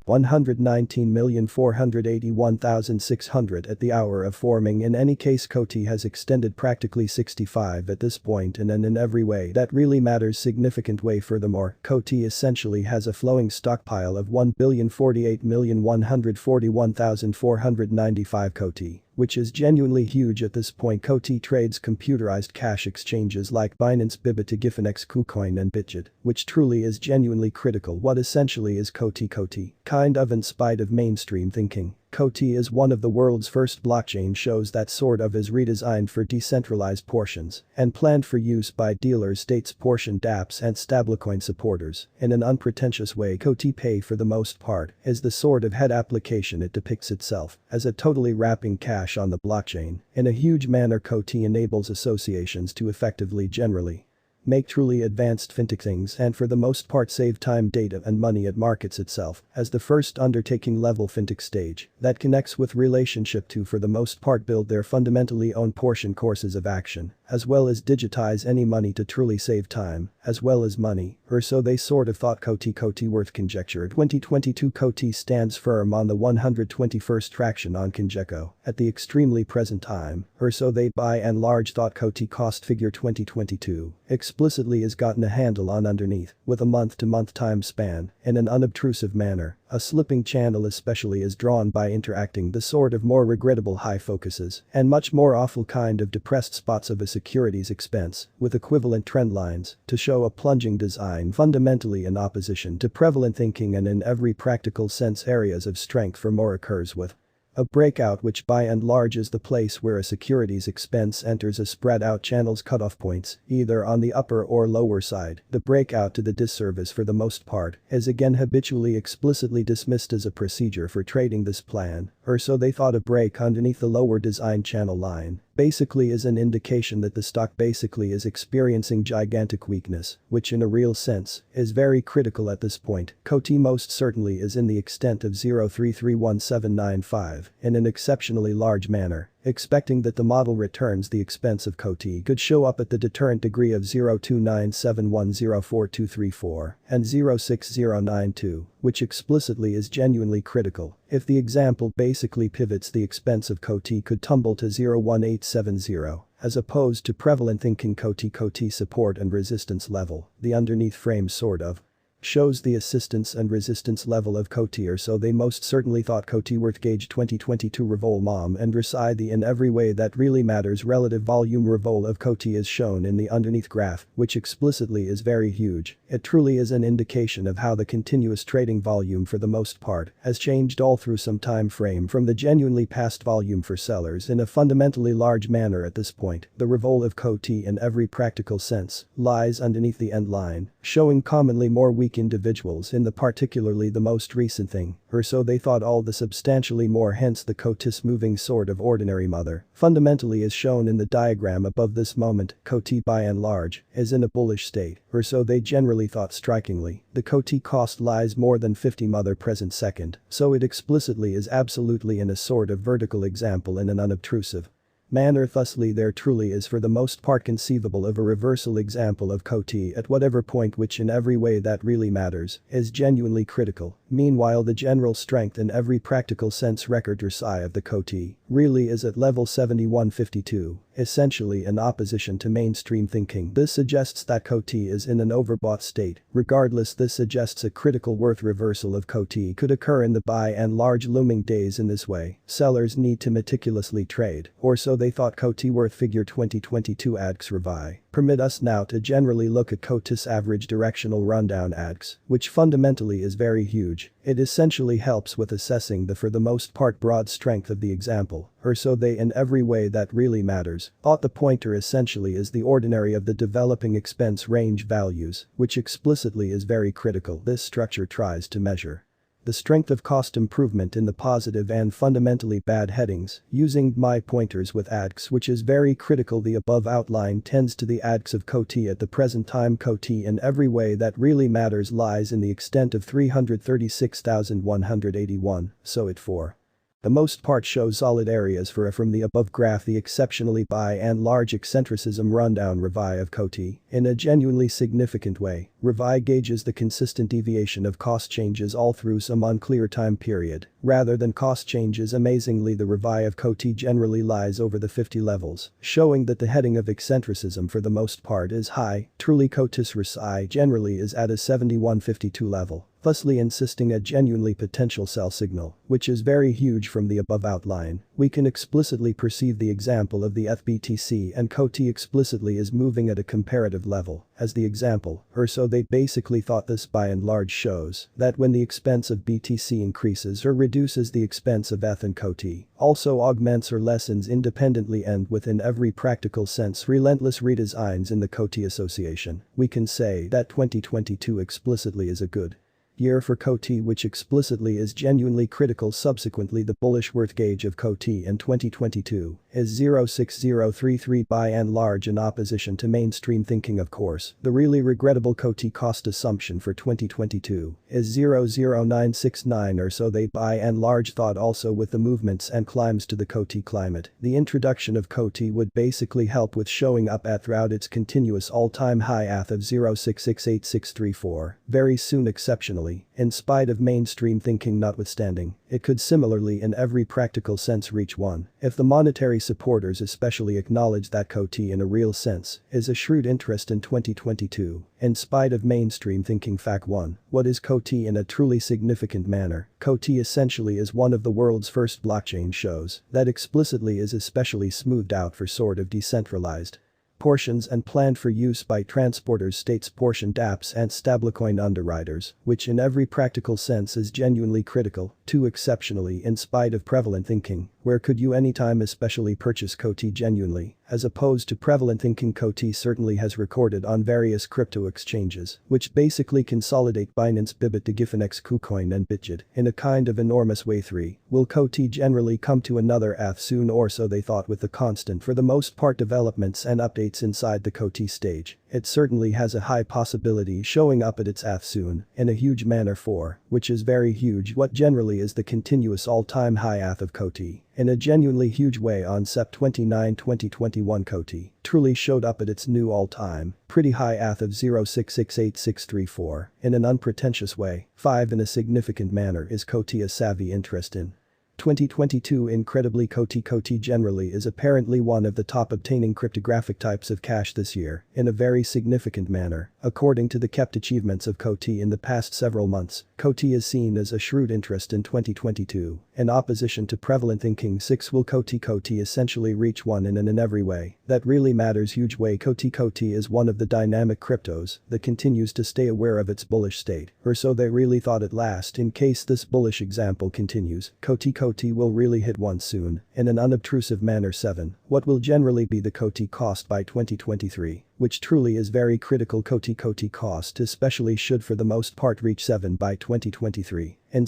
119,481,600 at the hour of forming. In any case, Coti has extended practically 65 at this point and in every way that really matters significant way. Furthermore, Coti essentially has a flowing stockpile of 1,048,141,495 Coti, which is genuinely huge at this point. Coti trades computerized cash exchanges like Binance, Preidiction, KuCoin and Bitget, which truly is genuinely critical. What essentially is Coti? Kind of in spite of mainstream thinking, Coti is one of the world's first blockchain shows that sort of is redesigned for decentralized portions and planned for use by dealers, states, portion dApps and stablecoin supporters. In an unpretentious way, Coti Pay for the most part is the sort of head application. It depicts itself as a totally wrapping cash on the blockchain. In a huge manner, Coti enables associations to effectively generally make truly advanced fintech things and for the most part save time, data and money. It markets itself as the first undertaking level fintech stage that connects with relationship to for the most part build their fundamentally own portion courses of action as well as digitize any money to truly save time as well as money, or so they sort of thought. Coti worth conjecture. 2022 Coti stands firm on the 121st traction on Congeco at the extremely present time, or so they by and large thought. Coti cost figure 2022 explicitly is gotten a handle on underneath with a month-to-month time span in an unobtrusive manner. A slipping channel especially is drawn by interacting the sort of more regrettable high focuses and much more awful kind of depressed spots of a securities expense with equivalent trend lines to show a plunging design fundamentally in opposition to prevalent thinking and in every practical sense areas of strength for more occurs with a breakout, which by and large is the place where a securities expense enters a spread out channel's cutoff points, either on the upper or lower side. The breakout to the disservice for the most part is again habitually explicitly dismissed as a procedure for trading this plan, or so they thought. A break underneath the lower design channel line basically is an indication that the stock basically is experiencing gigantic weakness, which in a real sense is very critical at this point. Coti most certainly is in the extent of 0.331795 in an exceptionally large manner, expecting that the model returns the expense of Coti could show up at the deterrent degree of 0.2971042234 and 0.6092, which explicitly is genuinely critical. If the example basically pivots, the expense of Coti could tumble to 0.1870. As opposed to prevalent thinking. Coti support and resistance level, the underneath frame sort of shows the assistance and resistance level of Coti, or so they most certainly thought. Coti worth gauge 2022 revol mom and reside the in every way that really matters relative volume revol of Coti is shown in the underneath graph, which explicitly is very huge. It truly is an indication of how the continuous trading volume for the most part has changed all through some time frame from the genuinely past volume for sellers in a fundamentally large manner. At this point, the revol of Coti in every practical sense lies underneath the end line, showing commonly more weak individuals in the particularly the most recent thing, or so they thought, all the substantially more. Hence the Cotis moving sort of ordinary mother fundamentally is shown in the diagram above. This moment, Coti by and large is in a bullish state, or so they generally thought. Strikingly, the Coti cost lies more than 50 mother present second, so it explicitly is absolutely in a sort of vertical example in an unobtrusive manner. Thusly there truly is for the most part conceivable of a reversal example of Coti at whatever point, which in every way that really matters is genuinely critical. Meanwhile, the general strength in every practical sense record RSI of the Coti really is at level 7152, essentially in opposition to mainstream thinking. This suggests that Coti is in an overbought state. Regardless, this suggests a critical worth reversal of Coti could occur in the by and large looming days. In this way, sellers need to meticulously trade, or so they thought. Coti worth figure 2022 ADX revi. Permit us now to generally look at Cotis average directional rundown ADX, which fundamentally is very huge. It essentially helps with assessing the for the most part broad strength of the example, or so they in every way that really matters. The pointer essentially is the ordinary of the developing expense range values, which explicitly is very critical. This structure tries to measure the strength of cost improvement in the positive and fundamentally bad headings using my pointers with ADX, which is very critical. The above outline tends to the ADX of Coti at the present time. Coti in every way that really matters lies in the extent of 336,181, so it for The most part shows solid areas for a from the above graph the exceptionally high and large eccentricism rundown revi of Coti in a genuinely significant way. Revi gauges the consistent deviation of cost changes all through some unclear time period. Rather than cost changes, amazingly the revi of Coti generally lies over the 50 levels, showing that the heading of eccentricism for the most part is high. Truly Cotis RSI generally is at a 7152 level, thusly insisting a genuinely potential sell signal, which is very huge from the above outline. We can explicitly perceive the example of the FBTC and Coti explicitly is moving at a comparative level, as the example, or so they basically thought. This by and large shows that when the expense of BTC increases or reduces, the expense of ETH and Coti also augments or lessens independently and within every practical sense relentless redesigns in the Coti association. We can say that 2022 explicitly is a good year for Coti, which explicitly is genuinely critical. Subsequently, the bullish worth gauge of Coti in 2022 is 06033 by and large in opposition to mainstream thinking. Of course, the really regrettable Coti cost assumption for 2022 is 00969 or so they by and large thought. Also, with the movements and climbs to the Coti climate, the introduction of Coti would basically help with showing up at throughout its continuous all-time high ATH of 0668634 very soon. Exceptionally, in spite of mainstream thinking notwithstanding, it could similarly in every practical sense reach 1 if the monetary supporters especially acknowledge that Coti in a real sense is a shrewd interest in 2022. In spite of mainstream thinking. Fact 1. What is Coti in a truly significant manner? Coti essentially is one of the world's first blockchain shows that explicitly is especially smoothed out for sort of decentralized portions and planned for use by transporters, states, portion dApps and stablecoin underwriters, which in every practical sense is genuinely critical. 2. Exceptionally, in spite of prevalent thinking, where could you anytime especially purchase Coti genuinely, as opposed to prevalent thinking. Coti certainly has recorded on various crypto exchanges, which basically consolidate Binance, Bybit, Gifinex, KuCoin and Bitget in a kind of enormous way. 3. Will Coti generally come to another ETH soon, or so they thought? With the constant for the most part developments and updates inside the Coti stage, it certainly has a high possibility showing up at its ETH soon in a huge manner. 4. Which is very huge. What generally is the continuous all-time high ETH of Coti in a genuinely huge way. On Sept 29, 2021 Coti truly showed up at its new all-time pretty high ETH of 0668634 in an unpretentious way. 5. In a significant manner is Coti a savvy interest in 2022. Incredibly, Coti generally is apparently one of the top obtaining cryptographic types of cash this year in a very significant manner. According to the kept achievements of Coti in the past several months, Coti is seen as a shrewd interest in 2022 in opposition to prevalent thinking. 6. Will Coti essentially reach 1 in every way that really matters huge way? Coti is one of the dynamic cryptos that continues to stay aware of its bullish state, or so they really thought at last. In case this bullish example continues, Coti will really hit 1 soon in an unobtrusive manner. 7. What will generally be the Coti cost by 2023? Which truly is very critical. Coti cost especially should for the most part reach 7 by 2023. In